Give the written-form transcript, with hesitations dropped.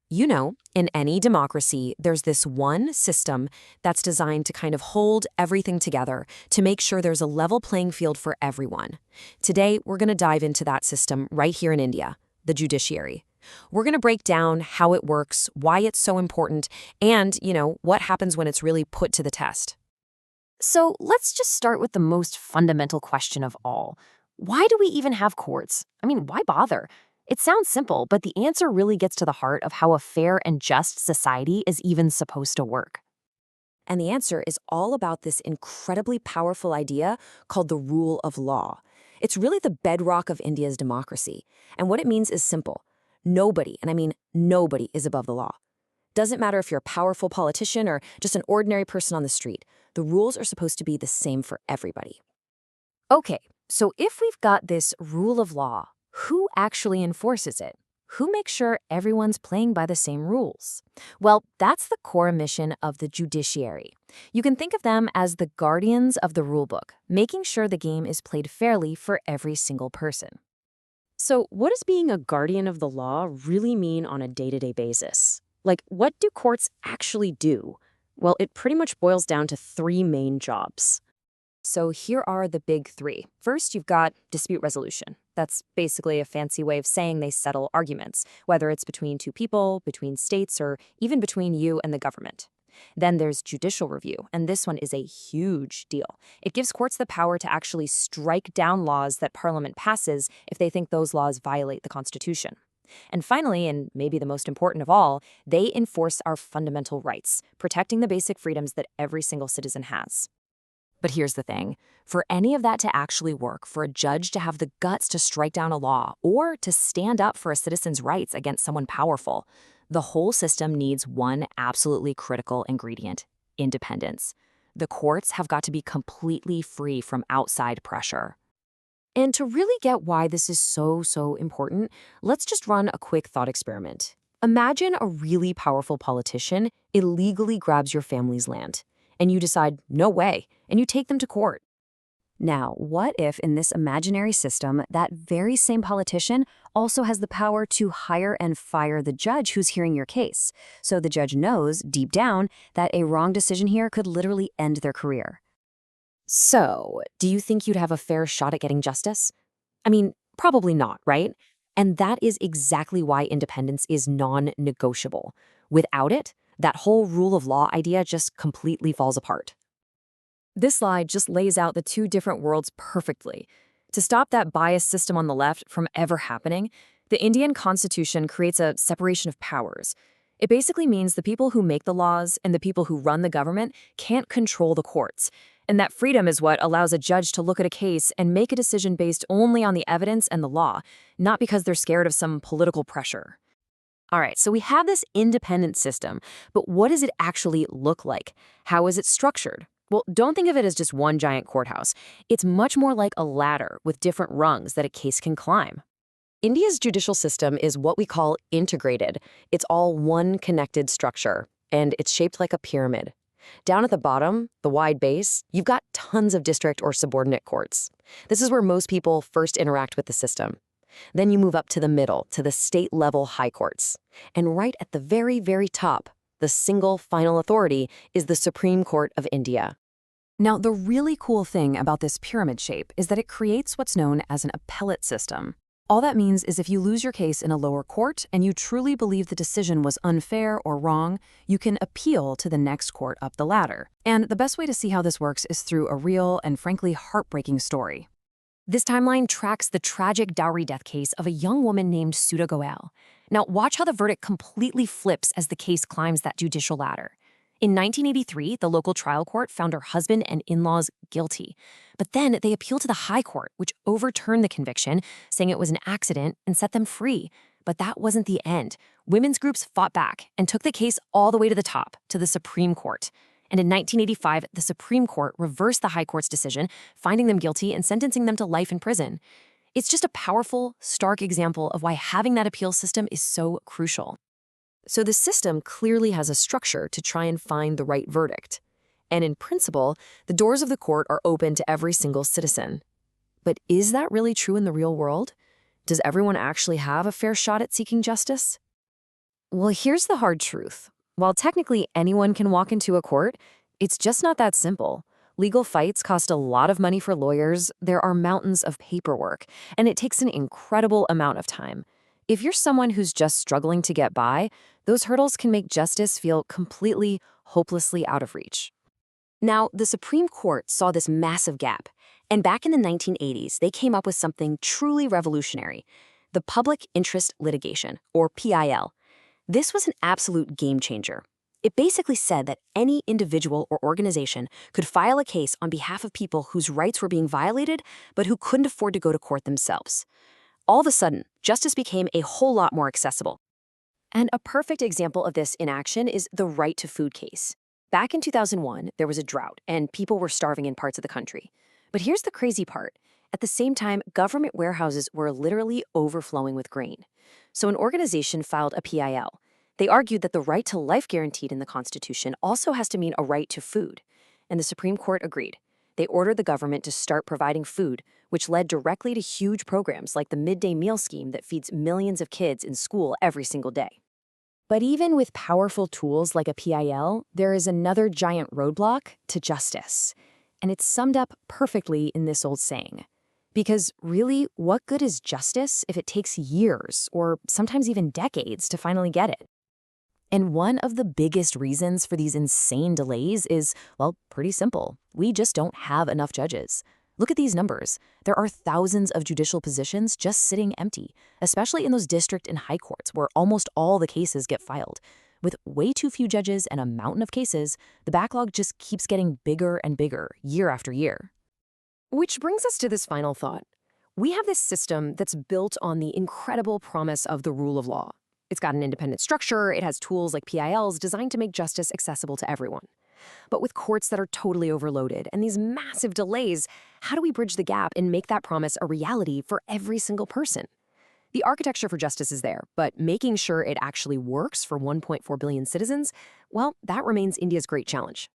You know, in any democracy, there's this one system that's designed to kind of hold everything together to make sure there's a level playing field for everyone. Today, we're going to dive into that system right here in India, the judiciary. We're going to break down how it works, why it's so important, and, what happens when it's really put to the test. So let's just start with the most fundamental question of all. Why do we even have courts? I mean, why bother? It sounds simple, but the answer really gets to the heart of how a fair and just society is even supposed to work. And the answer is all about this incredibly powerful idea called the rule of law. It's really the bedrock of India's democracy. And what it means is simple. Nobody, and I mean nobody, is above the law. Doesn't matter if you're a powerful politician or just an ordinary person on the street. The rules are supposed to be the same for everybody. Okay, so if we've got this rule of law, who actually enforces it? Who makes sure everyone's playing by the same rules? Well, that's the core mission of the judiciary. You can think of them as the guardians of the rulebook, making sure the game is played fairly for every single person. So, what does being a guardian of the law really mean on a day-to-day basis? Like, what do courts actually do? Well, it pretty much boils down to three main jobs. So here are the big three. First, you've got dispute resolution. That's basically a fancy way of saying they settle arguments, whether it's between two people, between states, or even between you and the government. Then there's judicial review, and this one is a huge deal. It gives courts the power to actually strike down laws that Parliament passes if they think those laws violate the Constitution. And finally, and maybe the most important of all, they enforce our fundamental rights, protecting the basic freedoms that every single citizen has. But here's the thing. For any of that to actually work, for a judge to have the guts to strike down a law or to stand up for a citizen's rights against someone powerful, the whole system needs one absolutely critical ingredient: independence. The courts have got to be completely free from outside pressure. And to really get why this is so important, let's just run a quick thought experiment. Imagine a really powerful politician illegally grabs your family's land, and you decide, no way, and you take them to court. Now, what if in this imaginary system, that very same politician also has the power to hire and fire the judge who's hearing your case? So the judge knows, deep down, that a wrong decision here could literally end their career. So, do you think you'd have a fair shot at getting justice? I mean, probably not, right? And that is exactly why independence is non-negotiable. Without it, that whole rule of law idea just completely falls apart. This slide just lays out the two different worlds perfectly. To stop that biased system on the left from ever happening, the Indian Constitution creates a separation of powers. It basically means the people who make the laws and the people who run the government can't control the courts. And that freedom is what allows a judge to look at a case and make a decision based only on the evidence and the law, not because they're scared of some political pressure. All right, so we have this independent system, but what does it actually look like? How is it structured? Well, don't think of it as just one giant courthouse. It's much more like a ladder with different rungs that a case can climb. India's judicial system is what we call integrated. It's all one connected structure, and it's shaped like a pyramid. Down at the bottom, the wide base, you've got tons of district or subordinate courts. This is where most people first interact with the system. Then you move up to the middle, to the state-level high courts. And right at the very top, the single final authority is the Supreme Court of India. Now, the really cool thing about this pyramid shape is that it creates what's known as an appellate system. All that means is if you lose your case in a lower court and you truly believe the decision was unfair or wrong, you can appeal to the next court up the ladder. And the best way to see how this works is through a real and frankly heartbreaking story. This timeline tracks the tragic dowry death case of a young woman named Sudha Goel. Now, watch how the verdict completely flips as the case climbs that judicial ladder. In 1983, the local trial court found her husband and in-laws guilty. But then they appealed to the high court, which overturned the conviction, saying it was an accident and set them free. But that wasn't the end. Women's groups fought back and took the case all the way to the top, to the Supreme Court. And in 1985, the Supreme Court reversed the High Court's decision, finding them guilty and sentencing them to life in prison. It's just a powerful, stark example of why having that appeal system is so crucial. So the system clearly has a structure to try and find the right verdict. And in principle, the doors of the court are open to every single citizen. But is that really true in the real world? Does everyone actually have a fair shot at seeking justice? Well, here's the hard truth. While technically anyone can walk into a court, it's just not that simple. Legal fights cost a lot of money for lawyers, there are mountains of paperwork, and it takes an incredible amount of time. If you're someone who's just struggling to get by, those hurdles can make justice feel completely, hopelessly out of reach. Now, the Supreme Court saw this massive gap, and back in the 1980s, they came up with something truly revolutionary: the public interest litigation, or PIL. This was an absolute game changer. It basically said that any individual or organization could file a case on behalf of people whose rights were being violated, but who couldn't afford to go to court themselves. All of a sudden, justice became a whole lot more accessible. And a perfect example of this in action is the right to food case. Back in 2001, there was a drought, and people were starving in parts of the country. But here's the crazy part. At the same time, government warehouses were literally overflowing with grain. So an organization filed a PIL. They argued that the right to life guaranteed in the Constitution also has to mean a right to food. And the Supreme Court agreed. They ordered the government to start providing food, which led directly to huge programs like the midday meal scheme that feeds millions of kids in school every single day. But even with powerful tools like a PIL, there is another giant roadblock to justice. And it's summed up perfectly in this old saying. Because really, what good is justice if it takes years, or sometimes even decades, to finally get it? And one of the biggest reasons for these insane delays is, well, pretty simple. We just don't have enough judges. Look at these numbers. There are thousands of judicial positions just sitting empty, especially in those district and high courts where almost all the cases get filed. With way too few judges and a mountain of cases, the backlog just keeps getting bigger and bigger year after year. Which brings us to this final thought. We have this system that's built on the incredible promise of the rule of law. It's got an independent structure, it has tools like PILs designed to make justice accessible to everyone. But with courts that are totally overloaded and these massive delays, how do we bridge the gap and make that promise a reality for every single person? The architecture for justice is there, but making sure it actually works for 1.4 billion citizens, well, that remains India's great challenge.